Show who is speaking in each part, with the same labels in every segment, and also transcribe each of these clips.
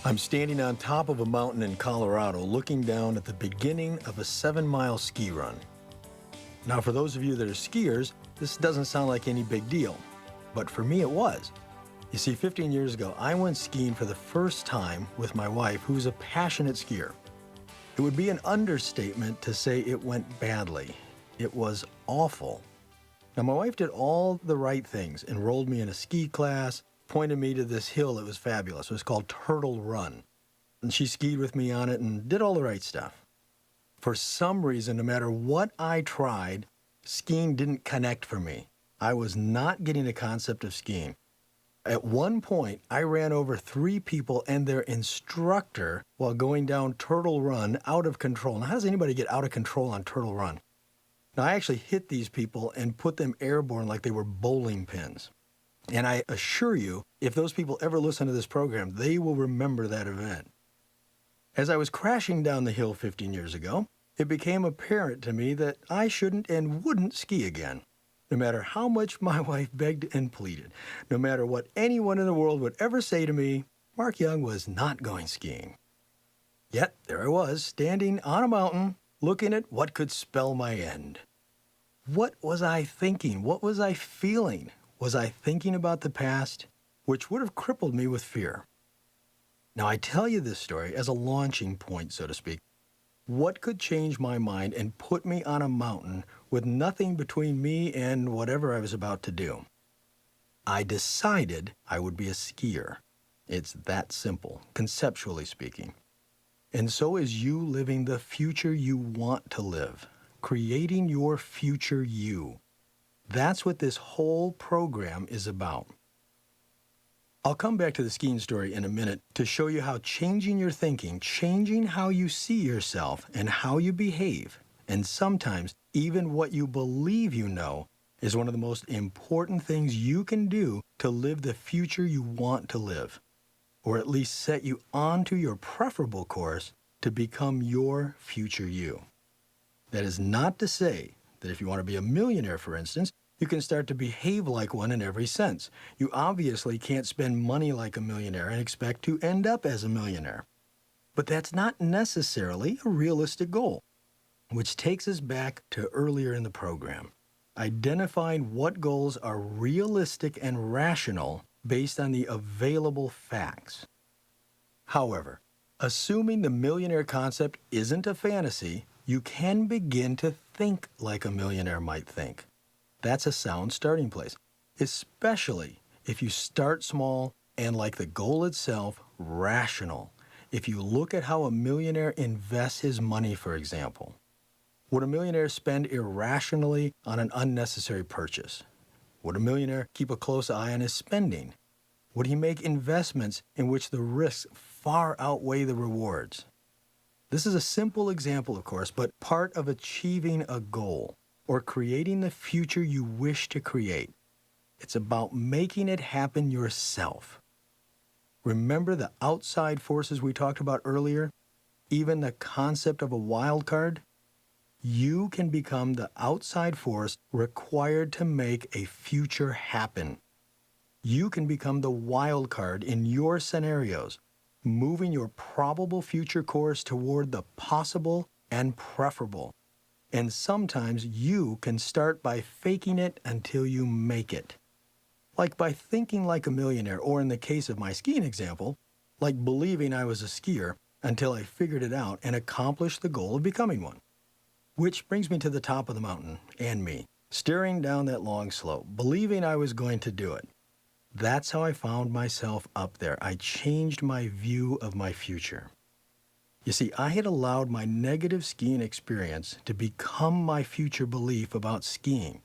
Speaker 1: I'm standing on top of a mountain in Colorado looking down at the beginning of a 7-mile ski run. Now, for those of you that are skiers, this doesn't sound like any big deal, but for me it was. You see, 15 years ago, I went skiing for the first time with my wife, who's a passionate skier. It would be an understatement to say it went badly. It was awful. Now, my wife did all the right things, enrolled me in a ski class, pointed me to this hill that was fabulous. It was called Turtle Run. And she skied with me on it and did all the right stuff. For some reason, no matter what I tried, skiing didn't connect for me. I was not getting the concept of skiing. At one point, I ran over 3 people and their instructor while going down Turtle Run out of control. Now, how does anybody get out of control on Turtle Run? Now, I actually hit these people and put them airborne like they were bowling pins. And I assure you, if those people ever listen to this program, they will remember that event. As I was crashing down the hill 15 years ago, it became apparent to me that I shouldn't and wouldn't ski again. No matter how much my wife begged and pleaded, no matter what anyone in the world would ever say to me, Mark Young was not going skiing. Yet there I was, standing on a mountain, looking at what could spell my end. What was I thinking? What was I feeling? Was I thinking about the past, which would have crippled me with fear? Now, I tell you this story as a launching point, so to speak. What could change my mind and put me on a mountain with nothing between me and whatever I was about to do? I decided I would be a skier. It's that simple, conceptually speaking. And so is you living the future you want to live, creating your future you. That's what this whole program is about. I'll come back to the skiing story in a minute to show you how changing your thinking, changing how you see yourself and how you behave, and sometimes even what you believe you know, is one of the most important things you can do to live the future you want to live, or at least set you onto your preferable course to become your future you. That is not to say that if you want to be a millionaire, for instance, you can start to behave like one in every sense. You obviously can't spend money like a millionaire and expect to end up as a millionaire. But that's not necessarily a realistic goal, which takes us back to earlier in the program, identifying what goals are realistic and rational based on the available facts. However, assuming the millionaire concept isn't a fantasy, you can begin to think like a millionaire might think. That's a sound starting place, especially if you start small and, like the goal itself, rational. If you look at how a millionaire invests his money, for example. Would a millionaire spend irrationally on an unnecessary purchase? Would a millionaire keep a close eye on his spending? Would he make investments in which the risks far outweigh the rewards? This is a simple example, of course, but part of achieving a goal or creating the future you wish to create. It's about making it happen yourself. Remember the outside forces we talked about earlier? Even the concept of a wild card? You can become the outside force required to make a future happen. You can become the wild card in your scenarios, moving your probable future course toward the possible and preferable. And sometimes you can start by faking it until you make it. Like by thinking like a millionaire, or in the case of my skiing example, like believing I was a skier until I figured it out and accomplished the goal of becoming one. Which brings me to the top of the mountain, and me, staring down that long slope, believing I was going to do it. That's how I found myself up there. I changed my view of my future. You see, I had allowed my negative skiing experience to become my future belief about skiing.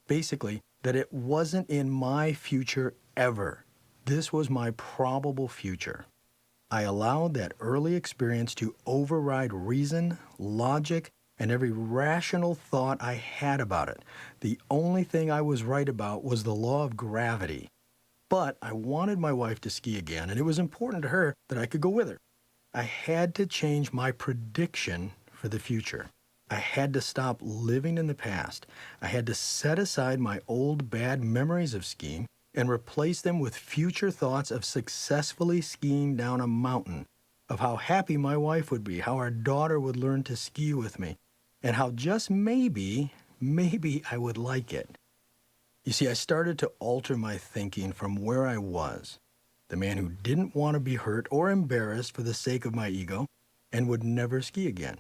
Speaker 1: Basically, that it wasn't in my future ever. This was my probable future. I allowed that early experience to override reason, logic, and every rational thought I had about it. The only thing I was right about was the law of gravity. But I wanted my wife to ski again, and it was important to her that I could go with her. I had to change my prediction for the future. I had to stop living in the past. I had to set aside my old bad memories of skiing and replace them with future thoughts of successfully skiing down a mountain, of how happy my wife would be, how our daughter would learn to ski with me, and how just maybe I would like it. You see, I started to alter my thinking from where I was, the man who didn't want to be hurt or embarrassed for the sake of my ego and would never ski again,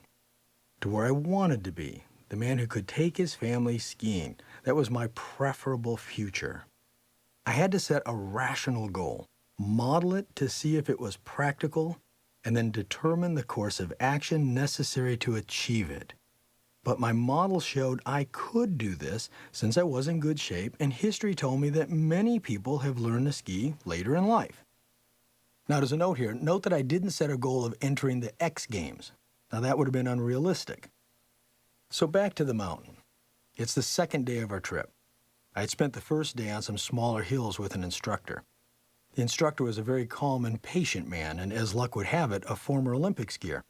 Speaker 1: to where I wanted to be, the man who could take his family skiing. That was my preferable future. I had to set a rational goal, model it to see if it was practical, and then determine the course of action necessary to achieve it. But my model showed I could do this since I was in good shape, and history told me that many people have learned to ski later in life. Now, there's a note here. Note that I didn't set a goal of entering the X Games. Now, that would have been unrealistic. So back to the mountain. It's the second day of our trip. I had spent the first day on some smaller hills with an instructor. The instructor was a very calm and patient man, and as luck would have it, a former Olympic skier.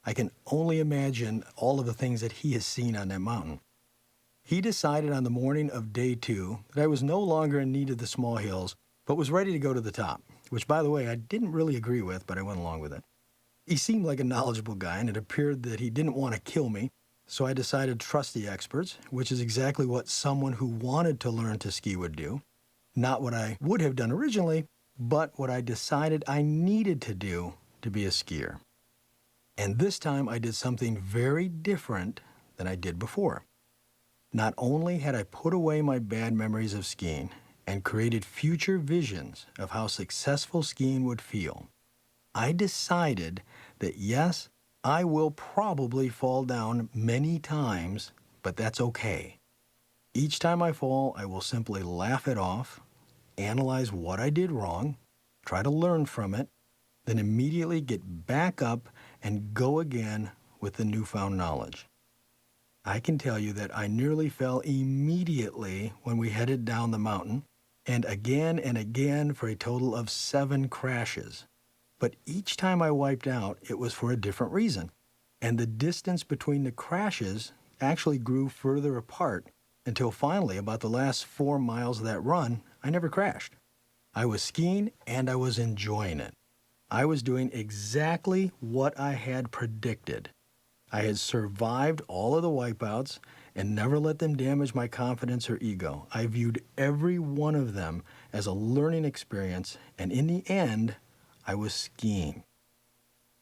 Speaker 1: I can only imagine all of the things that he has seen on that mountain. He decided on the morning of day 2 that I was no longer in need of the small hills, but was ready to go to the top, which, by the way, I didn't really agree with, but I went along with it. He seemed like a knowledgeable guy, and it appeared that he didn't want to kill me, so I decided to trust the experts, which is exactly what someone who wanted to learn to ski would do. Not what I would have done originally, but what I decided I needed to do to be a skier. And this time I did something very different than I did before. Not only had I put away my bad memories of skiing and created future visions of how successful skiing would feel, I decided that yes, I will probably fall down many times, but that's okay. Each time I fall, I will simply laugh it off, analyze what I did wrong, try to learn from it, then immediately get back up and go again with the newfound knowledge. I can tell you that I nearly fell immediately when we headed down the mountain, and again for a total of 7 crashes. But each time I wiped out, it was for a different reason. And the distance between the crashes actually grew further apart until finally, about the last 4 miles of that run, I never crashed. I was skiing and I was enjoying it. I was doing exactly what I had predicted. I had survived all of the wipeouts and never let them damage my confidence or ego. I viewed every one of them as a learning experience, and in the end, I was skiing.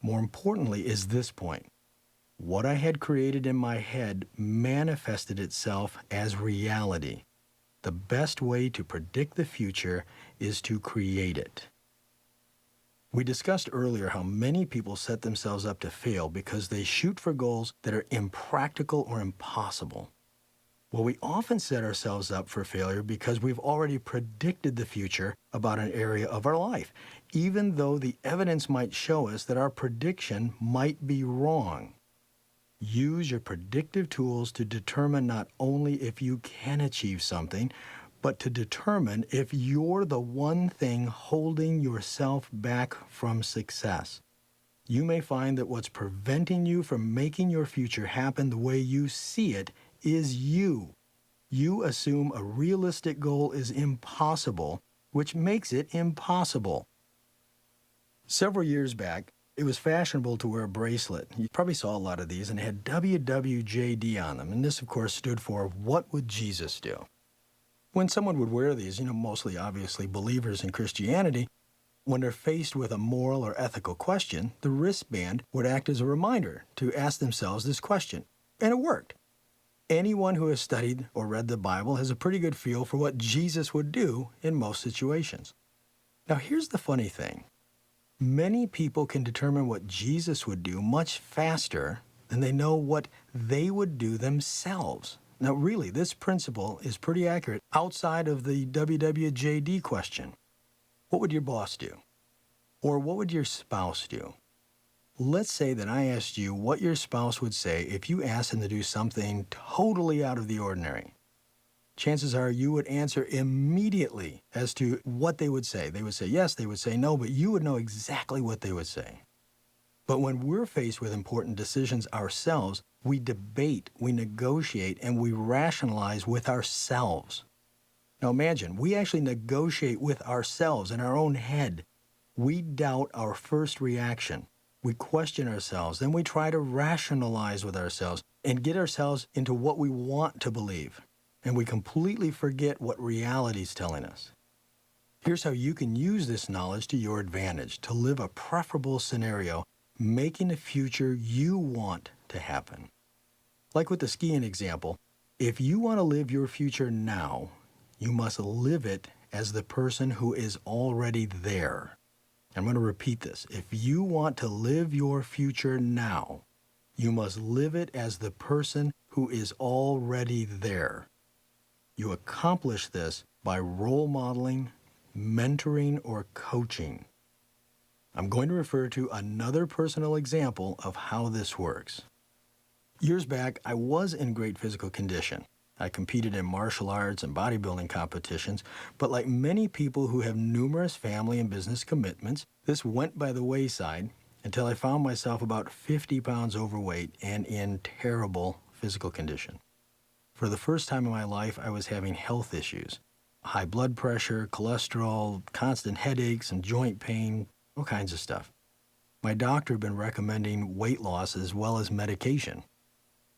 Speaker 1: More importantly is this point. What I had created in my head manifested itself as reality. The best way to predict the future is to create it. We discussed earlier how many people set themselves up to fail because they shoot for goals that are impractical or impossible. Well, we often set ourselves up for failure because we've already predicted the future about an area of our life, even though the evidence might show us that our prediction might be wrong. Use your predictive tools to determine not only if you can achieve something, but to determine if you're the one thing holding yourself back from success. You may find that what's preventing you from making your future happen the way you see it is you. You assume a realistic goal is impossible, which makes it impossible. Several years back, it was fashionable to wear a bracelet. You probably saw a lot of these, and it had WWJD on them. And this, of course, stood for What Would Jesus Do? When someone would wear these, mostly obviously believers in Christianity, when they're faced with a moral or ethical question, the wristband would act as a reminder to ask themselves this question. And it worked. Anyone who has studied or read the Bible has a pretty good feel for what Jesus would do in most situations. Now, here's the funny thing. Many people can determine what Jesus would do much faster than they know what they would do themselves. Now, really, this principle is pretty accurate outside of the WWJD question. What would your boss do? Or what would your spouse do? Let's say that I asked you what your spouse would say if you asked them to do something totally out of the ordinary. Chances are you would answer immediately as to what they would say. They would say yes, they would say no, but you would know exactly what they would say. But when we're faced with important decisions ourselves, we debate, we negotiate, and we rationalize with ourselves. Now imagine, we actually negotiate with ourselves in our own head. We doubt our first reaction. We question ourselves, then we try to rationalize with ourselves and get ourselves into what we want to believe. And we completely forget what reality is telling us. Here's how you can use this knowledge to your advantage to live a preferable scenario, making the future you want to happen. Like with the skiing example, if you want to live your future now, you must live it as the person who is already there. I'm going to repeat this. If you want to live your future now, you must live it as the person who is already there. You accomplish this by role modeling, mentoring, or coaching. I'm going to refer to another personal example of how this works. Years back, I was in great physical condition. I competed in martial arts and bodybuilding competitions, but like many people who have numerous family and business commitments, this went by the wayside until I found myself about 50 pounds overweight and in terrible physical condition. For the first time in my life, I was having health issues. High blood pressure, cholesterol, constant headaches and joint pain, all kinds of stuff. My doctor had been recommending weight loss as well as medication.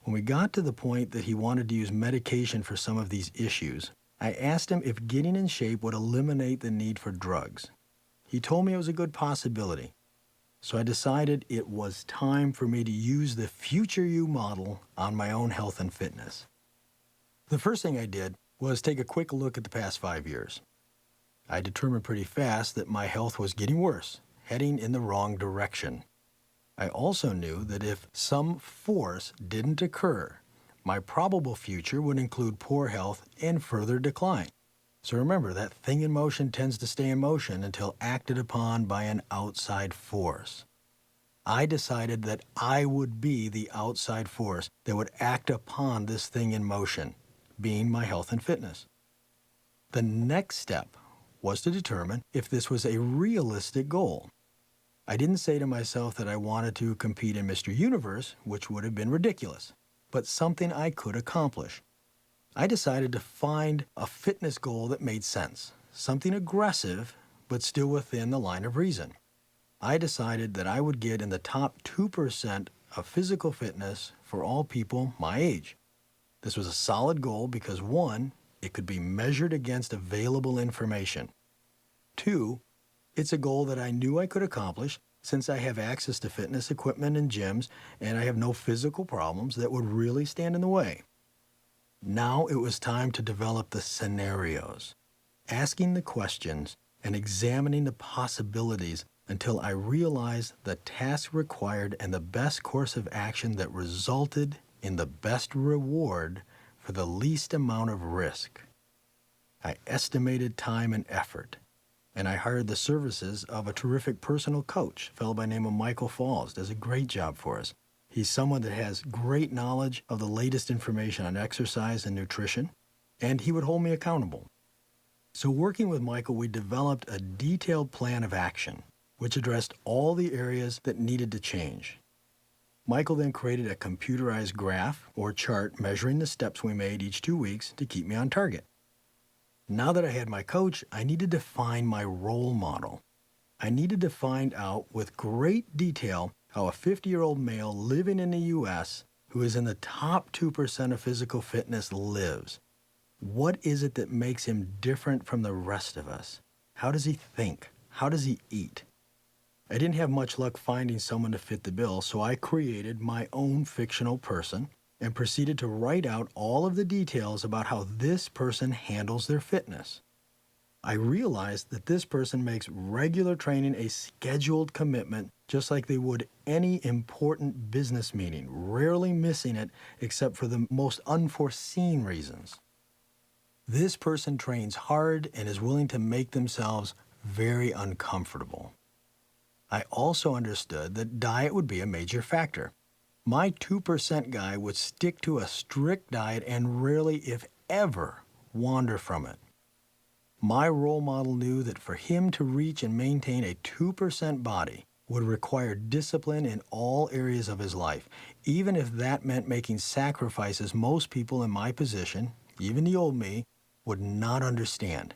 Speaker 1: When we got to the point that he wanted to use medication for some of these issues, I asked him if getting in shape would eliminate the need for drugs. He told me it was a good possibility. So I decided it was time for me to use the Future You model on my own health and fitness. The first thing I did was take a quick look at the past 5 years. I determined pretty fast that my health was getting worse, heading in the wrong direction. I also knew that if some force didn't occur, my probable future would include poor health and further decline. So remember, that thing in motion tends to stay in motion until acted upon by an outside force. I decided that I would be the outside force that would act upon this thing in motion, being my health and fitness. The next step was to determine if this was a realistic goal. I didn't say to myself that I wanted to compete in Mr. Universe, which would have been ridiculous, but something I could accomplish. I decided to find a fitness goal that made sense, something aggressive, but still within the line of reason. I decided that I would get in the top 2% of physical fitness for all people my age. This was a solid goal because 1, it could be measured against available information. 2, it's a goal that I knew I could accomplish since I have access to fitness equipment and gyms and I have no physical problems that would really stand in the way. Now it was time to develop the scenarios, asking the questions and examining the possibilities until I realized the task required and the best course of action that resulted in the best reward for the least amount of risk. I estimated time and effort, and I hired the services of a terrific personal coach, a fellow by the name of Michael Falls, does a great job for us. He's someone that has great knowledge of the latest information on exercise and nutrition, and he would hold me accountable. So working with Michael, we developed a detailed plan of action, which addressed all the areas that needed to change. Michael then created a computerized graph or chart measuring the steps we made each 2 weeks to keep me on target. Now that I had my coach, I needed to find my role model. I needed to find out with great detail how a 50-year-old male living in the U.S. who is in the top 2% of physical fitness lives. What is it that makes him different from the rest of us? How does he think? How does he eat? I didn't have much luck finding someone to fit the bill, so I created my own fictional person and proceeded to write out all of the details about how this person handles their fitness. I realized that this person makes regular training a scheduled commitment just like they would any important business meeting, rarely missing it except for the most unforeseen reasons. This person trains hard and is willing to make themselves very uncomfortable. I also understood that diet would be a major factor. My 2% guy would stick to a strict diet and rarely, if ever, wander from it. My role model knew that for him to reach and maintain a 2% body would require discipline in all areas of his life, even if that meant making sacrifices most people in my position, even the old me, would not understand.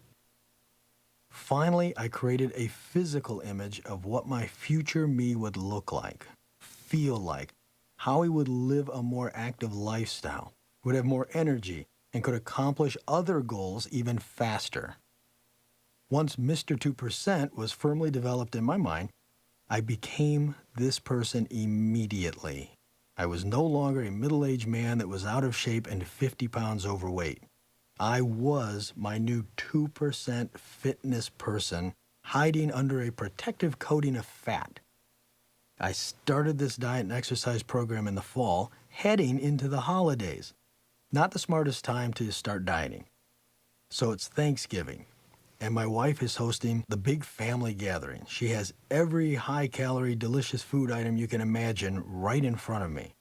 Speaker 1: Finally, I created a physical image of what my future me would look like, feel like, how he would live a more active lifestyle, would have more energy, and could accomplish other goals even faster. Once Mr. 2% was firmly developed in my mind, I became this person immediately. I was no longer a middle-aged man that was out of shape and 50 pounds overweight. I was my new 2% fitness person hiding under a protective coating of fat. I started this diet and exercise program in the fall, heading into the holidays. Not the smartest time to start dieting. So it's Thanksgiving, and my wife is hosting the big family gathering. She has every high-calorie, delicious food item you can imagine right in front of me.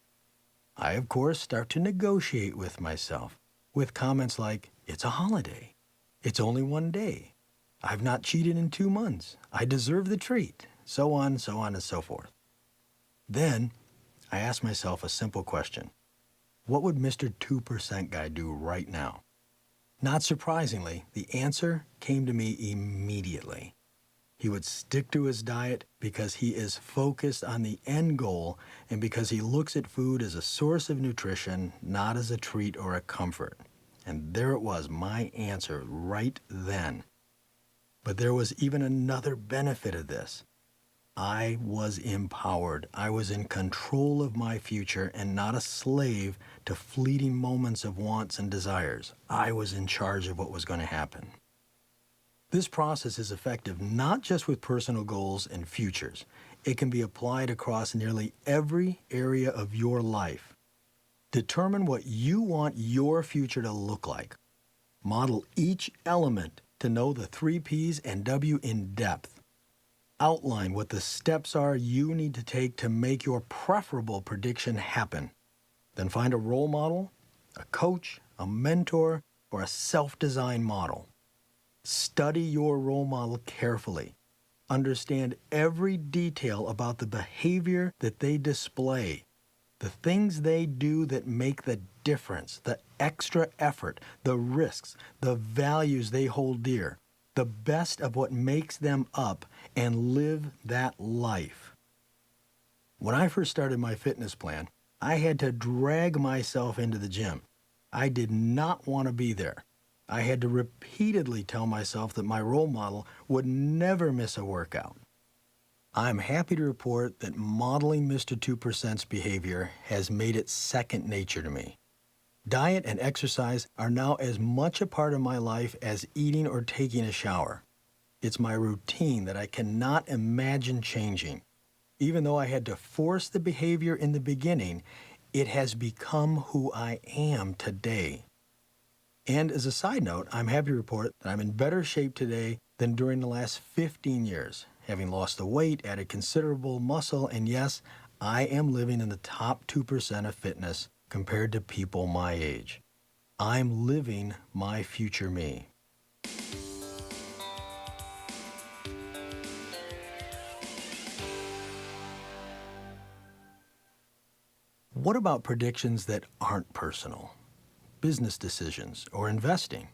Speaker 1: I, of course, start to negotiate with myself, with comments like, "It's a holiday. It's only one day. I've not cheated in 2 months. I deserve the treat," so on, and so forth. Then, I ask myself a simple question. What would Mr. 2% guy do right now? Not surprisingly, the answer came to me immediately. He would stick to his diet because he is focused on the end goal and because he looks at food as a source of nutrition, not as a treat or a comfort. And there it was, my answer right then. But there was even another benefit of this. I was empowered. I was in control of my future and not a slave to fleeting moments of wants and desires. I was in charge of what was going to happen. This process is effective not just with personal goals and futures. It can be applied across nearly every area of your life. Determine what you want your future to look like. Model each element to know the 3 P's and W in depth. Outline what the steps are you need to take to make your preferable prediction happen. Then find a role model, a coach, a mentor, or a self-designed model. Study your role model carefully. Understand every detail about the behavior that they display, the things they do that make the difference, the extra effort, the risks, the values they hold dear, the best of what makes them up, and live that life. When I first started my fitness plan, I had to drag myself into the gym. I did not want to be there. I had to repeatedly tell myself that my role model would never miss a workout. I'm happy to report that modeling Mr. 2%'s behavior has made it second nature to me. Diet and exercise are now as much a part of my life as eating or taking a shower. It's my routine that I cannot imagine changing. Even though I had to force the behavior in the beginning, it has become who I am today. And as a side note, I'm happy to report that I'm in better shape today than during the last 15 years, having lost the weight, added considerable muscle, and yes, I am living in the top 2% of fitness compared to people my age. I'm living my future me. What about predictions that aren't personal? Business decisions, or investing?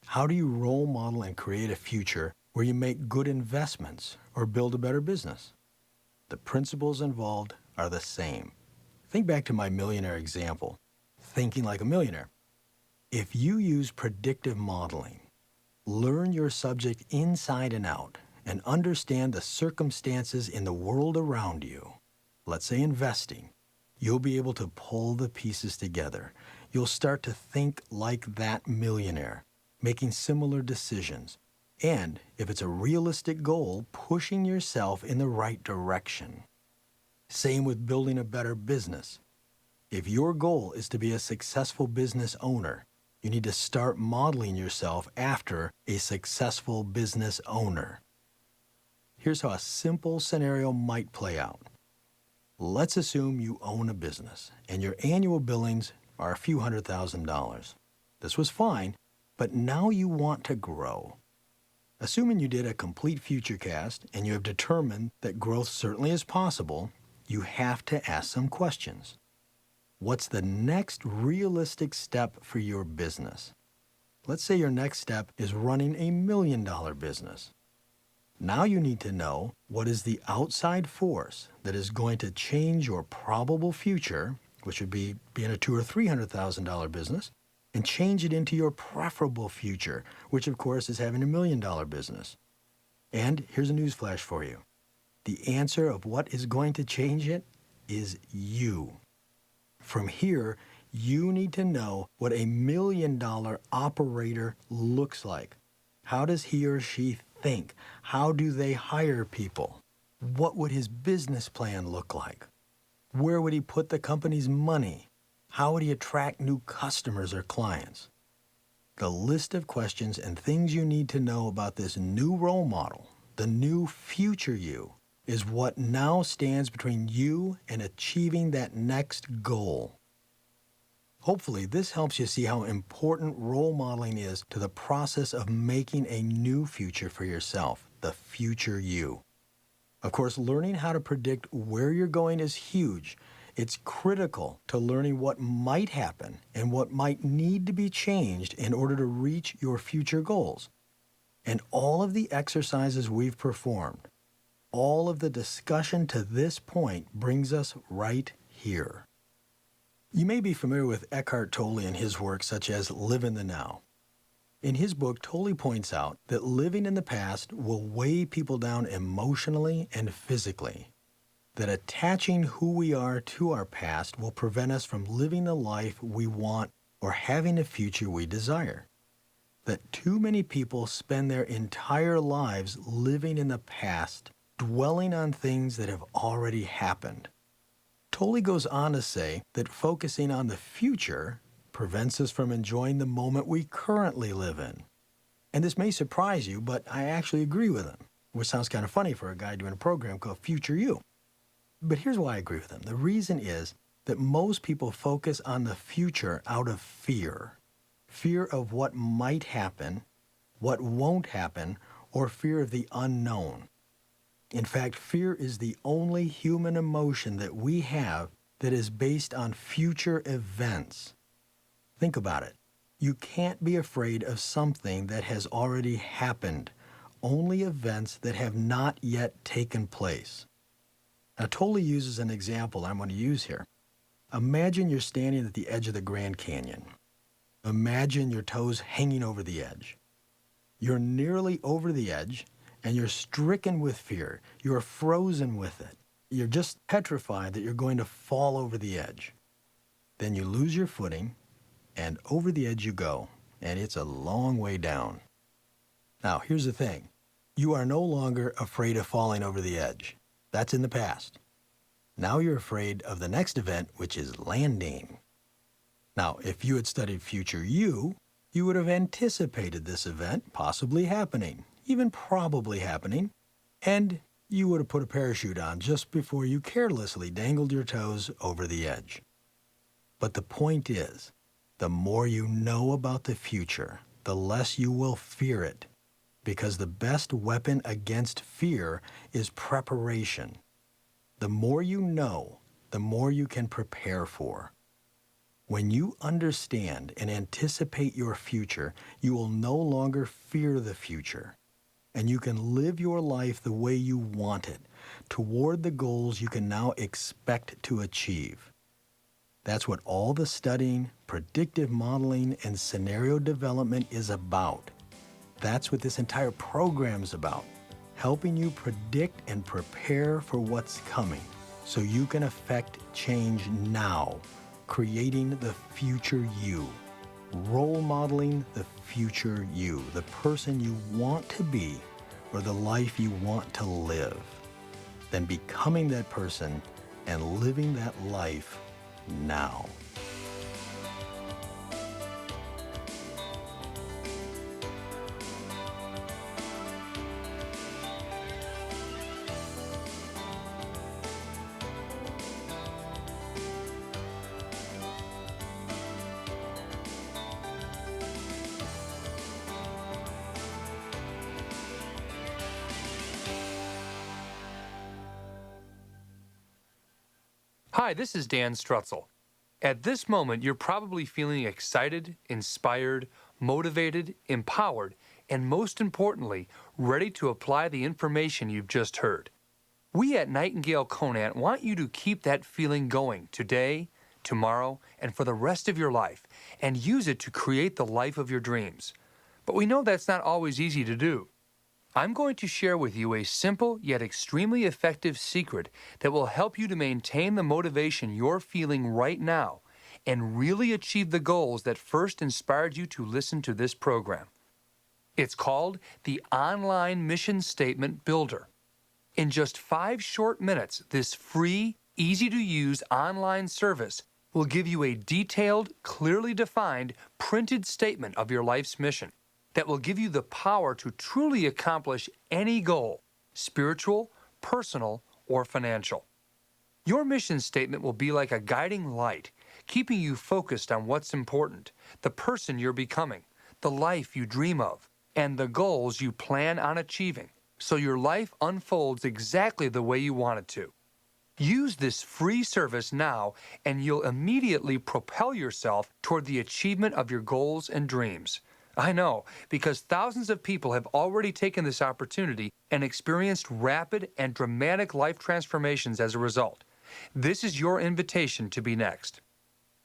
Speaker 1: How do you role model and create a future where you make good investments or build a better business? The principles involved are the same. Think back to my millionaire example, thinking like a millionaire. If you use predictive modeling, learn your subject inside and out, and understand the circumstances in the world around you, let's say investing, you'll be able to pull the pieces together. You'll start to think like that millionaire, making similar decisions. And if it's a realistic goal, pushing yourself in the right direction. Same with building a better business. If your goal is to be a successful business owner, you need to start modeling yourself after a successful business owner. Here's how a simple scenario might play out. Let's assume you own a business and your annual billings are a few $100,000. This was fine, but now you want to grow. Assuming you did a complete future cast and you have determined that growth certainly is possible, you have to ask some questions. What's the next realistic step for your business? Let's say your next step is running a $1 million business. Now you need to know what is the outside force that is going to change your probable future, which would be being a $200,000 or $300,000 business, and change it into your preferable future, which of course is having a $1 million business. And here's a news flash for you. The answer of what is going to change it is you. From here, you need to know what a $1 million operator looks like. How does he or she think? How do they hire people? What would his business plan look like? Where would he put the company's money? How would he attract new customers or clients? The list of questions and things you need to know about this new role model, the new future you, is what now stands between you and achieving that next goal. Hopefully, this helps you see how important role modeling is to the process of making a new future for yourself, the future you. Of course, learning how to predict where you're going is huge. It's critical to learning what might happen and what might need to be changed in order to reach your future goals. And all of the exercises we've performed, all of the discussion to this point brings us right here. You may be familiar with Eckhart Tolle and his work such as Live in the Now. In his book, Tolle points out that living in the past will weigh people down emotionally and physically, that attaching who we are to our past will prevent us from living the life we want or having the future we desire, that too many people spend their entire lives living in the past, dwelling on things that have already happened. Tolle goes on to say that focusing on the future prevents us from enjoying the moment we currently live in. And this may surprise you, but I actually agree with him, which sounds kind of funny for a guy doing a program called Future You. But here's why I agree with him. The reason is that most people focus on the future out of fear. Fear of what might happen, what won't happen, or fear of the unknown. In fact, fear is the only human emotion that we have that is based on future events. Think about it. You can't be afraid of something that has already happened, only events that have not yet taken place. Now, Tolle uses an example I'm going to use here. Imagine you're standing at the edge of the Grand Canyon. Imagine your toes hanging over the edge. You're nearly over the edge, and you're stricken with fear. You're frozen with it. You're just petrified that you're going to fall over the edge. Then you lose your footing, and over the edge you go, and it's a long way down. Now, here's the thing. You are no longer afraid of falling over the edge. That's in the past. Now you're afraid of the next event, which is landing. Now, if you had studied Future You would have anticipated this event possibly happening, even probably happening, and you would have put a parachute on just before you carelessly dangled your toes over the edge. But the point is, the more you know about the future, the less you will fear it, because the best weapon against fear is preparation. The more you know, the more you can prepare for. When you understand and anticipate your future, you will no longer fear the future, and you can live your life the way you want it, toward the goals you can now expect to achieve. That's what all the studying, predictive modeling, and scenario development is about. That's what this entire program is about, helping you predict and prepare for what's coming so you can affect change now, creating the future you, role modeling the future you, the person you want to be or the life you want to live, then becoming that person and living that life now.
Speaker 2: Hi, this is Dan Strutzel. At this moment, you're probably feeling excited, inspired, motivated, empowered, and most importantly, ready to apply the information you've just heard. We at Nightingale Conant want you to keep that feeling going today, tomorrow, and for the rest of your life, and use it to create the life of your dreams. But we know that's not always easy to do. I'm going to share with you a simple yet extremely effective secret that will help you to maintain the motivation you're feeling right now and really achieve the goals that first inspired you to listen to this program. It's called the Online Mission Statement Builder. In just 5 short minutes, this free, easy-to-use online service will give you a detailed, clearly defined, printed statement of your life's mission that will give you the power to truly accomplish any goal, spiritual, personal, or financial. Your mission statement will be like a guiding light, keeping you focused on what's important, the person you're becoming, the life you dream of, and the goals you plan on achieving, so your life unfolds exactly the way you want it to. Use this free service now, and you'll immediately propel yourself toward the achievement of your goals and dreams. I know, because thousands of people have already taken this opportunity and experienced rapid and dramatic life transformations as a result. This is your invitation to be next.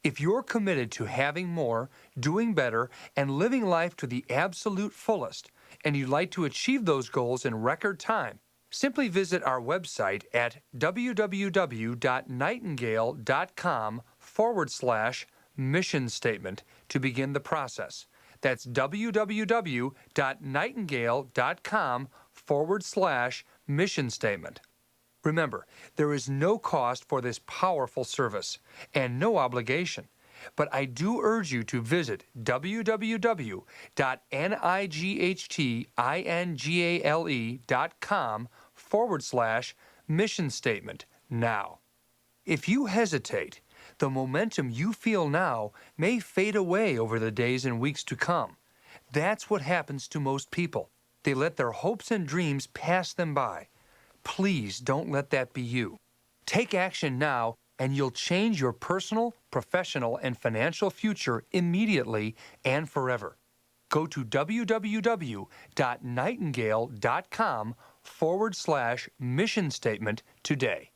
Speaker 2: If you're committed to having more, doing better, and living life to the absolute fullest, and you'd like to achieve those goals in record time, simply visit our website at www.nightingale.com/mission statement to begin the process. That's www.nightingale.com/mission statement. Remember, there is no cost for this powerful service and no obligation, but I do urge you to visit www.nightingale.com/mission statement now. If you hesitate, the momentum you feel now may fade away over the days and weeks to come. That's what happens to most people. They let their hopes and dreams pass them by. Please don't let that be you. Take action now, and you'll change your personal, professional, and financial future immediately and forever. Go to www.nightingale.com/mission statement today.